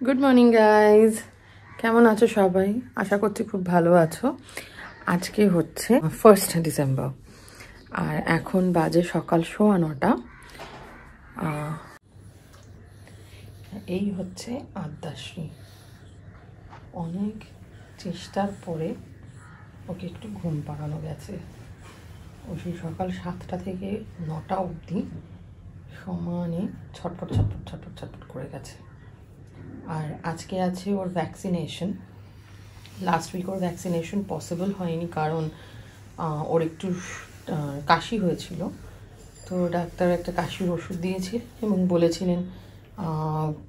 Good morning guys, কেমন আছো সবাই? আশা করছি খুব ভালো আছো। আজকে হচ্ছে 1 ডিসেম্বর আর এখন বাজে সকাল 9:15। এই হচ্ছে আদ্যাশ্রী। অনেক চেষ্টার পরে ওকে একটু ঘুম পাড়ানো গেছে। ও সেই সকাল 7টা থেকে 9টা অবধি সমানে ছটফট ছটফট ছটফট ছটফট করে গেছে। আর আজকে আছে ওর ভ্যাকসিনেশন। লাস্ট উইক ওর ভ্যাকসিনেশন পসিবল হয়নি কারণ ওর একটু কাশি হয়েছিল। তো ডাক্তার একটা কাশির ওষুধ দিয়েছিলেন এবং বলেছিলেন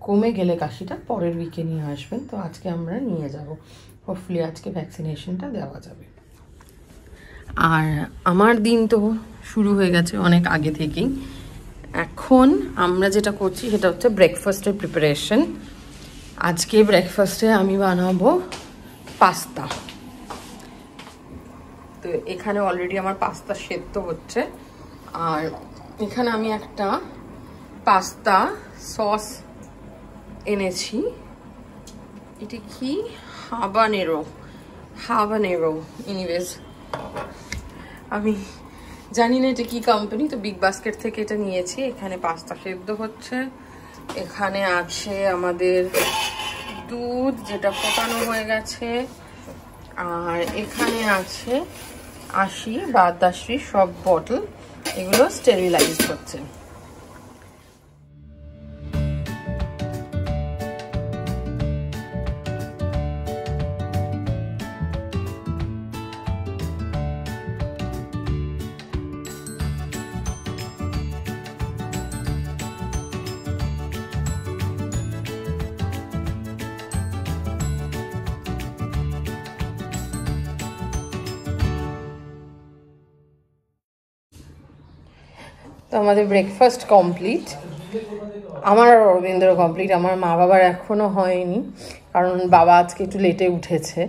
কমে গেলে কাশিটা পরের উইকে নিয়ে আসবেন। তো আজকে আমরা নিয়ে যাব, হোপফুলি আজকে ভ্যাকসিনেশনটা দেওয়া যাবে। আর আমার দিন তো শুরু হয়ে গেছে অনেক আগে থেকেই। এখন আমরা যেটা করছি সেটা হচ্ছে ব্রেকফাস্টের প্রিপারেশন। আজকে ব্রেকফাস্টে আমি বানাবো পাস্তা। তো এখানে অলরেডি আমার পাস্তা সেদ্ধ হচ্ছে। আর এখানে আমি একটা পাস্তা সস এনেছি। এটি কি? হাবানেরো এনিওয়েজ, আমি জানি না এটা কি কোম্পানি। তো বিগ বাস্কেট থেকে এটা নিয়েছি। এখানে পাস্তা সেদ্ধ হচ্ছে। এখানে আছে আমাদের দুধ যেটা ফোটানো হয়ে গেছে। আর এখানে আছে 80 বা 80 সব বটল, এগুলো স্টেরিলাইজ হচ্ছে। তো আমাদের ব্রেকফাস্ট কমপ্লিট। আমার আর অরবিন্দ্র কমপ্লিট। আমার মা বাবার এখনও হয়নি কারণ বাবা আজকে একটু লেটে উঠেছে।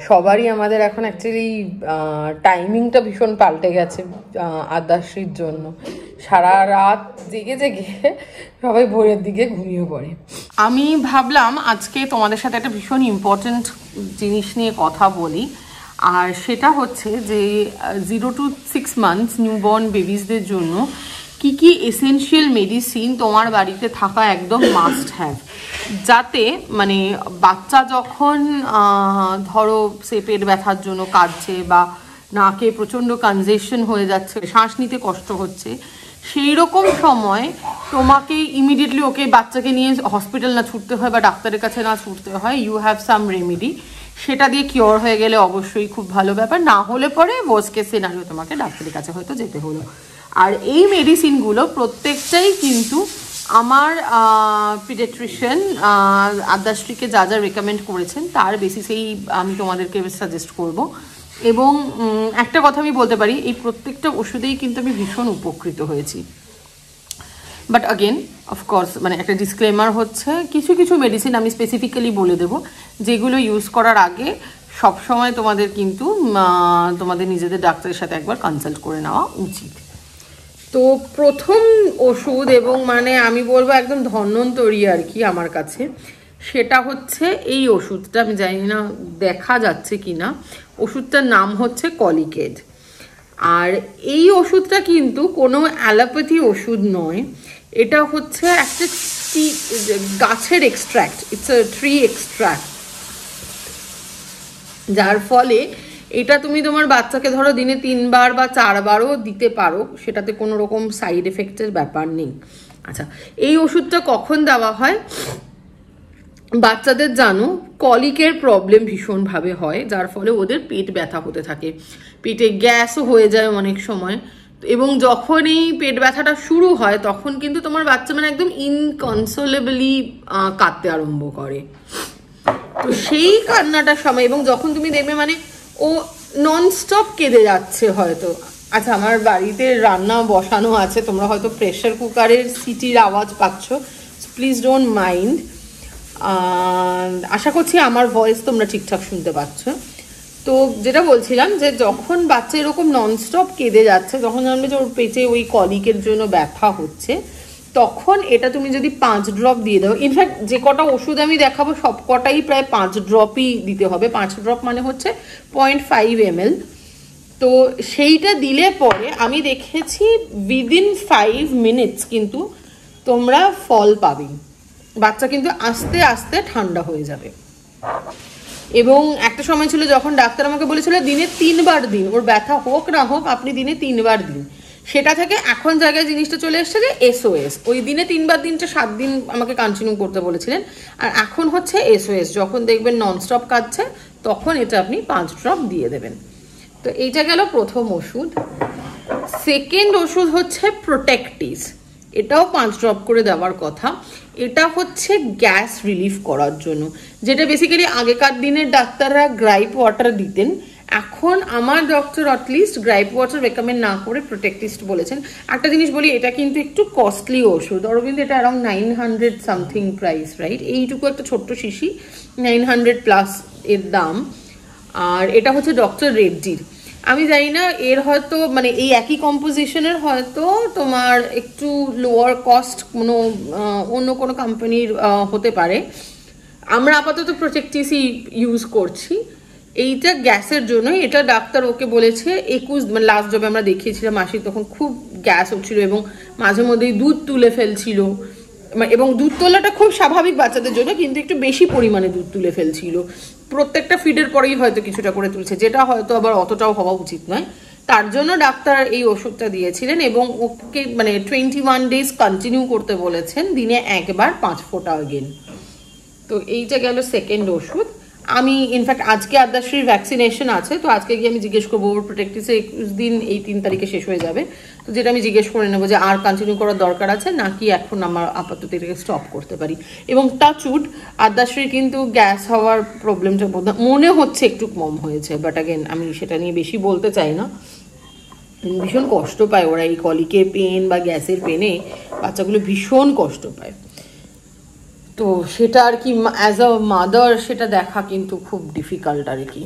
সবারই আমাদের এখন অ্যাকচুয়ালি টাইমিংটা ভীষণ পাল্টে গেছে আদ্যাশ্রীর জন্য। সারা রাত জেগে জেগে সবাই ভোরের দিকে ঘুমিয়ে পড়ে। আমি ভাবলাম আজকে তোমাদের সাথে একটা ভীষণ ইম্পর্টেন্ট জিনিস নিয়ে কথা বলি। আর সেটা হচ্ছে যে 0 to 6 months নিউবর্ন বেবিসদের জন্য কি কি এসেনশিয়াল মেডিসিন তোমার বাড়িতে থাকা একদম মাস্ট হ্যাভ, যাতে মানে বাচ্চা যখন ধরো সে পেট ব্যথার জন্য কাঁদছে বা নাকে প্রচণ্ড কনজেশন হয়ে যাচ্ছে, শ্বাস নিতে কষ্ট হচ্ছে, সেই রকম সময় তোমাকে ইমিডিয়েটলি ওকে বাচ্চাকে নিয়ে হসপিটাল না ছুটতে হয় বা ডাক্তারের কাছে না ছুটতে হয়। ইউ হ্যাভ সাম রেমেডি, সেটা দিয়ে কিওর হয়ে গেলে অবশ্যই খুব ভালো ব্যাপার। না হলে পরে ওয়ার্স্ট কেস সিনারিও তোমাকে ডাক্তারের কাছে হয়তো যেতে হলো। আর এই মেডিসিনগুলো প্রত্যেকটাই কিন্তু আমার পিডিয়াট্রিশিয়ান আদ্যাশ্রীকে যা যা রেকমেন্ড করেছেন তার বেসিসেই আমি তোমাদেরকে সাজেস্ট করব। এবং একটা কথা আমি বলতে পারি, এই প্রত্যেকটা ওষুধেই কিন্তু আমি ভীষণ উপকৃত হয়েছি। বাট আগেন অফকোর্স মানে একটা ডিসক্লেমার হচ্ছে, কিছু কিছু মেডিসিন আমি স্পেসিফিক্যালি বলে দেবো যেগুলো ইউজ করার আগে সবসময় তোমাদের কিন্তু তোমাদের নিজেদের ডাক্তারের সাথে একবার কনসাল্ট করে নেওয়া উচিত। তো প্রথম ওষুধ, এবং মানে আমি বলবো একদম ধন্বন্তরী আর কি আমার কাছে, সেটা হচ্ছে এই ওষুধটা। আমি জানি না দেখা যাচ্ছে কি না, ওষুধটার নাম হচ্ছে কলিকেড। আর এই ওষুধটা কিন্তু কোনো অ্যালোপ্যাথি ওষুধ নয়, এটা হচ্ছে একটা গাছের extract, it's a tree extract, যার ফলে এটা তুমি তোমার বাচ্চাকে ধরো দিনে 3 বার বা 4 বারও দিতে পারো, সেটাতে কোনো রকম সাইড এফেক্টের ব্যাপার নেই। আচ্ছা, এই ওষুধটা কখন দেওয়া হয়? বাচ্চাদের জানো কলিকের প্রবলেম ভীষণভাবে হয়, যার ফলে ওদের পেট ব্যথা হতে থাকে, পেটে গ্যাসও হয়ে যায় অনেক সময়। এবং যখন এই পেট ব্যথাটা শুরু হয় তখন কিন্তু তোমার বাচ্চা মানে একদম ইনকনসোলেবলি কাঁদতে আরম্ভ করে। তো সেই কান্নাটার সময়, এবং যখন তুমি দেখবে মানে ও ননস্টপ কেঁদে যাচ্ছে হয়তো। আচ্ছা, আমার বাড়িতে রান্না বসানো আছে, তোমরা হয়তো প্রেশার কুকারের সিটির আওয়াজ পাচ্ছ, প্লিজ ডোন্ট মাইন্ড। আশা করছি আমার ভয়েস তোমরা ঠিকঠাক শুনতে পাচ্ছ। তো যেটা বলছিলাম যে যখন বাচ্চা এরকম ননস্টপ কেঁদে যাচ্ছে, যখন জানবে যে ওর পেটে ওই কলিকের জন্য ব্যথা হচ্ছে, তখন এটা তুমি যদি 5 ড্রপ দিয়ে দাও, ইনফ্যাক্ট যে কটা ওষুধ আমি দেখাবো সব কটাই প্রায় 5 ড্রপই দিতে হবে। 5 ড্রপ মানে হচ্ছে 0.5 ml। তো সেইটা দিলে পরে আমি দেখেছি উইদিন 5 মিনিটস কিন্তু তোমরা ফল পাবে, বাচ্চা কিন্তু আস্তে আস্তে ঠান্ডা হয়ে যাবে। এবং একটা সময় ছিল যখন ডাক্তার আমাকে বলেছিল দিনে 3 বার দিন, ওর ব্যথা হোক না হোক আপনি দিনে 3 বার দিন। সেটা থেকে এখন জায়গায় জিনিসটা চলে এসছে যে SOS, ওই দিনে 3 বার দিনটা 7 দিন আমাকে কন্টিনিউ করতে বলেছিলেন, আর এখন হচ্ছে SOS, যখন দেখবেন ননস্টপ কাটছে তখন এটা আপনি 5 ড্রপ দিয়ে দেবেন। তো এইটা গেল প্রথম ওষুধ। সেকেন্ড ওষুধ হচ্ছে প্রোটেক্টিস, এটাও 5 ড্রপ করে দেওয়ার কথা। এটা হচ্ছে গ্যাস রিলিফ করার জন্য, যেটা বেসিক্যালি আগেকার দিনের ডাক্তাররা গ্রাইপ ওয়াটার দিতেন। এখন আমার doctor at least gripe water recommend না করে প্রোটেক্টিস বলেছেন। একটা জিনিস বলি, এটা কিন্তু একটু কস্টলি ওষুধ, অরবিন্দ এটা অ্যারাউন্ড 900 সামথিং প্রাইস, রাইট? এইটুকু একটা ছোট্ট শিশি 900 প্লাস এর দাম। আর এটা হচ্ছে ডক্টর রেড্ডির। আমি জানি না এর হয়তো মানে এই একই কম্পোজিশনের হয়তো তোমার একটু লোয়ার কস্ট কোনো অন্য কোনো কোম্পানির হতে পারে। আমরা আপাতত প্রোটেক্টিসই ইউজ করছি। এইটা গ্যাসের জন্য, এটা ডাক্তার ওকে বলেছে 21, মানে লাস্ট যবে আমরা দেখিয়েছিলাম মাসি তখন খুব গ্যাস হচ্ছিল এবং মাঝে মধ্যেই দুধ তুলে ফেলছিল, এবং দুধ তোলাটা খুব স্বাভাবিক বাচ্চাদের জন্য, কিন্তু একটু বেশি পরিমাণে দুধ তুলে ফেলছিল। প্রত্যেকটা ফিডের পরেই হয়তো কিছুটা করে তুলছে, যেটা হয়তো আবার অতটাও হওয়া উচিত নয়। তার জন্য ডাক্তার এই ওষুধটা দিয়েছিলেন এবং ওকে মানে 21 ডেজ কন্টিনিউ করতে বলেছেন, দিনে একবার 5 ফোঁটা আগেন। তো এইটা গেল সেকেন্ড ওষুধ। আমি ইনফ্যাক্ট আজকে আদ্যাশ্রীর ভ্যাকসিনেশন আছে, তো আজকে গিয়ে আমি জিজ্ঞেস করবো ওর প্রোটেক্টিসে 21 দিন এই 3 তারিখে শেষ হয়ে যাবে। তো যেটা আমি জিজ্ঞেস করে নেবো যে আর কন্টিনিউ করার দরকার আছে নাকি এখন আমার আপাতত এটাকে স্টপ করতে পারি। এবং টাচউড আদ্যাশ্রীর কিন্তু গ্যাস হওয়ার প্রবলেমটা মনে হচ্ছে একটু কম হয়েছে, বাট অ্যাগেন আমি সেটা নিয়ে বেশি বলতে চাই না। ভীষণ কষ্ট পায় ওরা এই কলিকের পেন বা গ্যাসের পেনে, বাচ্চাগুলো ভীষণ কষ্ট পায়। তো সেটা আর কি অ্যাজ আ মাদার সেটা দেখা কিন্তু খুব ডিফিকাল্ট আর কি।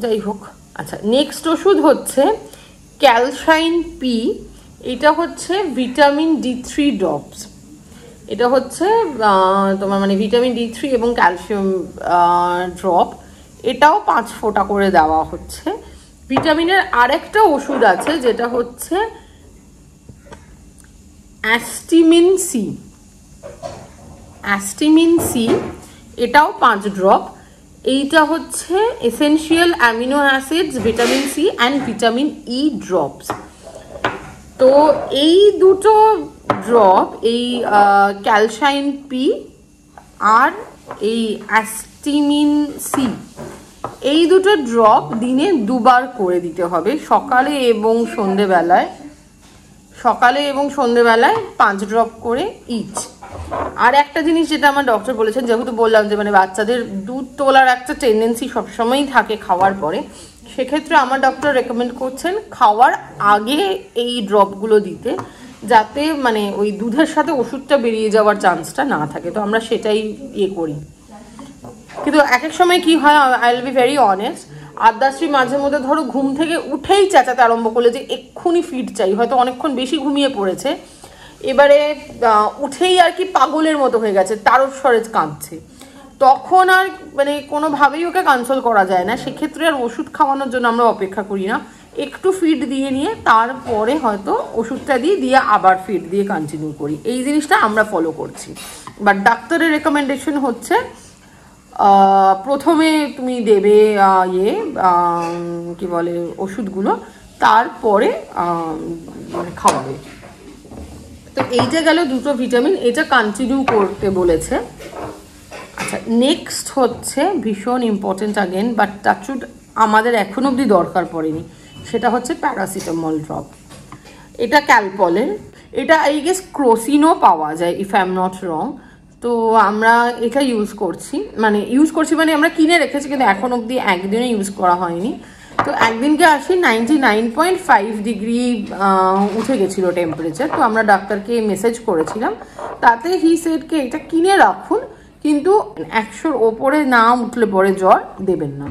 যাই হোক, আচ্ছা নেক্সট ওষুধ হচ্ছে ক্যালসাইন পি। এটা হচ্ছে ভিটামিন D3 ড্রপস। এটা হচ্ছে তোমার মানে ভিটামিন D3 এবং ক্যালসিয়াম ড্রপ, এটাও 5 ফোঁটা করে দেওয়া হচ্ছে। ভিটামিনের আরেকটা ওষুধ আছে যেটা হচ্ছে অ্যাস্টিমিন সি। অ্যাস্টিমিন সি এটাও 5 ড্রপ। এইটা হচ্ছে essential amino acids, vitamin C and vitamin E drops. তো এই দুটো ড্রপ, এই ক্যালসাইন পি আর এই অ্যাস্টিমিন সি, এই দুটো ড্রপ দিনে 2 বার করে দিতে হবে, সকালে এবং সন্ধেবেলায়। সকালে এবং সন্ধেবেলায় 5 ড্রপ করে ইচ। আর একটা জিনিস যেটা আমার ডক্টর বলেছেন, যেহেতু বললাম যে মানে বাচ্চাদের দুধ তোলার একটা টেন্ডেন্সি সবসময়ই থাকে খাওয়ার পরে, সেক্ষেত্রে আমার ডক্টর রেকমেন্ড করছেন খাওয়ার আগে এই ড্রপগুলো দিতে, যাতে মানে ওই দুধের সাথে ওষুধটা বেরিয়ে যাওয়ার চান্সটা না থাকে। তো আমরা সেটাই করি। কিন্তু এক এক সময় কি হয়, I will be very honest, Adyashree মাঝে মধ্যে ধরো ঘুম থেকে উঠেই চেঁচাতে আরম্ভ করলে যে এক্ষুনি ফিড চাই, হয়তো অনেকক্ষণ বেশি ঘুমিয়ে পড়েছে, এবারে উঠেই আর কি পাগলের মতো হয়ে গেছে, তারও স্বরে কাঁদছে, তখন আর মানে কোনোভাবেই ওকে কন্ট্রোল করা যায় না। সেক্ষেত্রে আর ওষুধ খাওয়ানোর জন্য আমরা অপেক্ষা করি না, একটু ফিড দিয়ে নিয়ে তারপরে হয়তো ওষুধটা দিয়ে আবার ফিড দিয়ে কন্টিনিউ করি। এই জিনিসটা আমরা ফলো করছি। বাট ডাক্তারের রেকমেন্ডেশন হচ্ছে প্রথমে তুমি দেবে কি বলে ওষুধগুলো, তারপরে খাওয়াবে। তো এইটা গেল দুটো ভিটামিন, এটা কন্টিনিউ করতে বলেছে। আচ্ছা নেক্সট হচ্ছে ভীষণ ইম্পর্টেন্ট আগেন, বাট টাচউড আমাদের এখন অবধি দরকার পড়েনি, সেটা হচ্ছে প্যারাসিটামল ড্রপ। এটা ক্যালপলের, এটা আই গেস ক্রোসিনও পাওয়া যায় if I am not wrong. তো আমরা এটা ইউজ করছি মানে আমরা কিনে রেখেছি, কিন্তু এখন অবধি একদিনও ইউজ করা হয়নি। তো একদিনকে আসি 99.5 ডিগ্রি উঠে গেছিলো টেম্পারেচার। তো আমরা ডাক্তারকে মেসেজ করেছিলাম, তাতে হি সেডকে এটা কিনে রাখুন, কিন্তু 100-র ওপরে না উঠলে পরে জ্বর দেবেন না।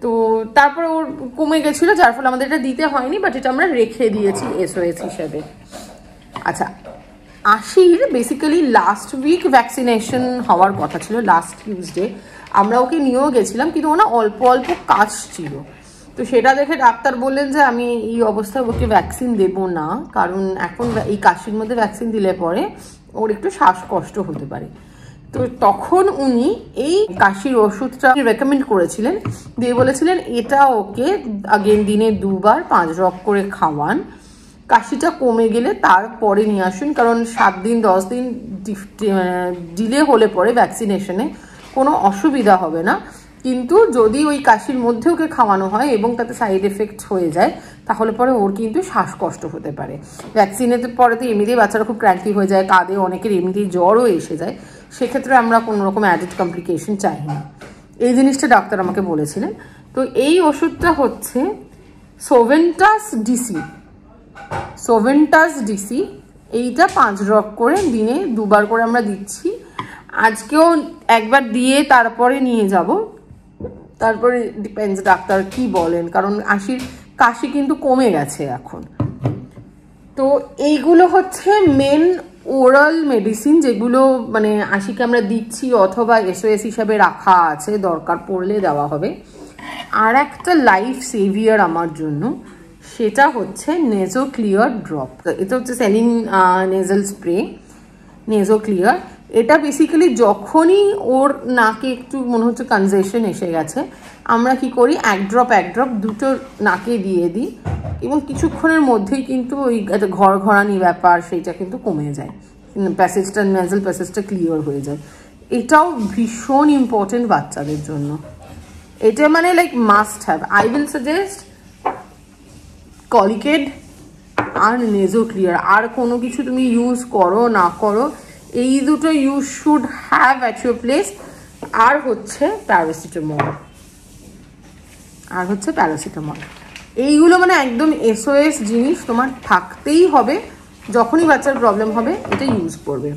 তো তারপরে ওর কমে গেছিলো, যার ফলে আমাদের এটা দিতে হয়নি, বাট এটা আমরা রেখে দিয়েছি SOS হিসাবে। আচ্ছা আশির বেসিক্যালি লাস্ট উইক ভ্যাকসিনেশন হওয়ার কথা ছিল, লাস্ট টিউসডে আমরা ওকে নিয়েও গেছিলাম, কিন্তু ওনা অল্প অল্প কাশ ছিল। তো সেটা দেখে ডাক্তার বললেন যে আমি এই অবস্থায় ওকে ভ্যাকসিন দেবো না, কারণ এখন এই কাশির মধ্যে ভ্যাকসিন দিলে পরে ওর একটু শ্বাসকষ্ট হতে পারে। তো তখন উনি এই কাশির ওষুধটা রেকমেন্ড করেছিলেন, দিয়ে বলেছিলেন এটা ওকে আগের দিনে 2 বার 5 ড্রপ করে খাওয়ান, কাশিটা কমে গেলে তারপরে নিয়ে আসুন, কারণ 7 দিন 10 দিন ডিলে হলে পরে ভ্যাকসিনেশনে কোনো অসুবিধা হবে না, কিন্তু যদি ওই কাশির মধ্যে ওকে খাওয়ানো হয় এবং তাতে সাইড এফেক্ট হয়ে যায় তাহলে পরে ওর কিন্তু শ্বাসকষ্ট হতে পারে। ভ্যাকসিনের পরে তো এমনিতেই বাচ্চারা খুব ক্র্যাঙ্কি হয়ে যায়, কাঁদে, অনেকের এমনিতেই জ্বরও এসে যায়, সেক্ষেত্রে আমরা কোনো রকম অ্যাডেড কমপ্লিকেশন চাই না। এই জিনিসটা ডাক্তার আমাকে বলেছিলেন। তো এই ওষুধটা হচ্ছে সোভেন্টাস ডিসি, এইটা 5 ড্রপ করে দিনে 2 বার করে আমরা দিচ্ছি। আজকেও একবার দিয়ে তারপরে নিয়ে যাব, তারপরে ডিপেন্ডস ডাক্তার কি বলেন, কারণ আশির কাশি কিন্তু কমে গেছে এখন। তো এইগুলো হচ্ছে মেন ওরাল মেডিসিন যেগুলো মানে আশিকে আমরা দিচ্ছি অথবা SOS হিসাবে রাখা আছে, দরকার পড়লে দেওয়া হবে। আর একটা লাইফ সেভিয়ার আমার জন্য, সেটা হচ্ছে নেজো ক্লিয়ার ড্রপ। এটা হচ্ছে স্যালিন নেজাল স্প্রে নেজো ক্লিয়ার। এটা বেসিক্যালি যখনই ওর নাকে একটু মনে হচ্ছে কনজেশন এসে গেছে, আমরা কি করি 1 ড্রপ দুটো নাকে দিয়ে দিই এবং কিছুক্ষণের মধ্যেই কিন্তু ওই ঘরঘরানি ব্যাপার সেইটা কিন্তু কমে যায়, প্যাসেজটা নেজাল প্যাসেজটা ক্লিয়ার হয়ে যায়। এটাও ভীষণ ইম্পর্টেন্ট বাচ্চাদের জন্য, এটা মানে like must have. I will suggest Colicaid আর নেজো ক্লিয়ার, আর কোনো কিছু তুমি ইউজ করো না করো, এই দুটো you should have at your place. আর হচ্ছে প্যারাসিটামল, এইগুলো মানে একদম SOS জিনিস, তোমার থাকতেই হবে, যখনই বাচ্চার প্রবলেম হবে এটা ইউজ করবে।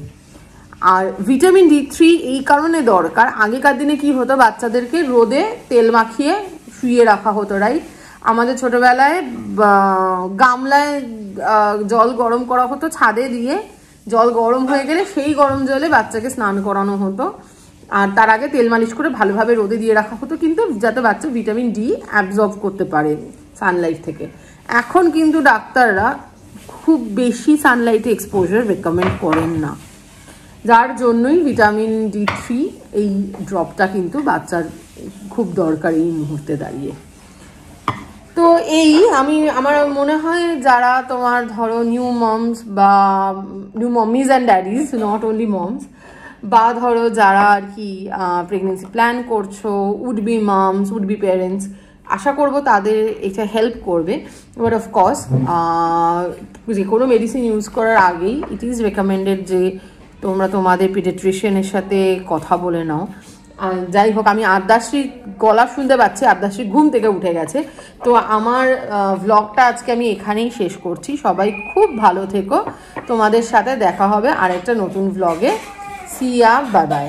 আর ভিটামিন D3 এই কারণে দরকার, আগেকার দিনে কি হতো, বাচ্চাদেরকে রোদে তেল মাখিয়ে শুইয়ে রাখা হতো, রাইট? আমাদের ছোটবেলায় গামলায় জল গরম করা হতো, ছাদে দিয়ে জল গরম হয়ে গেলে সেই গরম জলে বাচ্চাকে স্নান করানো হতো, আর তার আগে তেল মালিশ করে ভালোভাবে রোদে দিয়ে রাখা হতো, কিন্তু যাতে বাচ্চা ভিটামিন D অ্যাবজর্ব করতে পারে সানলাইট থেকে। এখন কিন্তু ডাক্তাররা খুব বেশি সানলাইটে এক্সপোজার রেকমেন্ড করেন না, যার জন্যই ভিটামিন D3 এই ড্রপটা কিন্তু বাচ্চার খুব দরকার এই মুহূর্তে দাঁড়িয়ে। তো এই আমার মনে হয় যারা তোমার ধরো new মমিজ and ড্যাডিজ, not only moms, বা ধরো যারা আর কি প্রেগনেন্সি প্ল্যান করছো, উড বি প্যারেন্টস, আশা করবো তাদের এটা হেল্প করবে। বাট অফকোর্স যে কোনো মেডিসিন ইউজ করার আগেই ইট ইজ রেকমেন্ডেড যে তোমরা তোমাদের পিডিয়াট্রিশিয়ানের সাথে কথা বলে নাও। যাই হোক, আমি আদ্যাশ্রীর গলা শুনতে পাচ্ছি, আদ্যাশ্রী ঘুম থেকে উঠে গেছে। তো আমার ভ্লগটা আজকে আমি এখানেই শেষ করছি। সবাই খুব ভালো থেকো, তোমাদের সাথে দেখা হবে আরেকটা নতুন ভ্লগে। সিয়া, বাই বাই।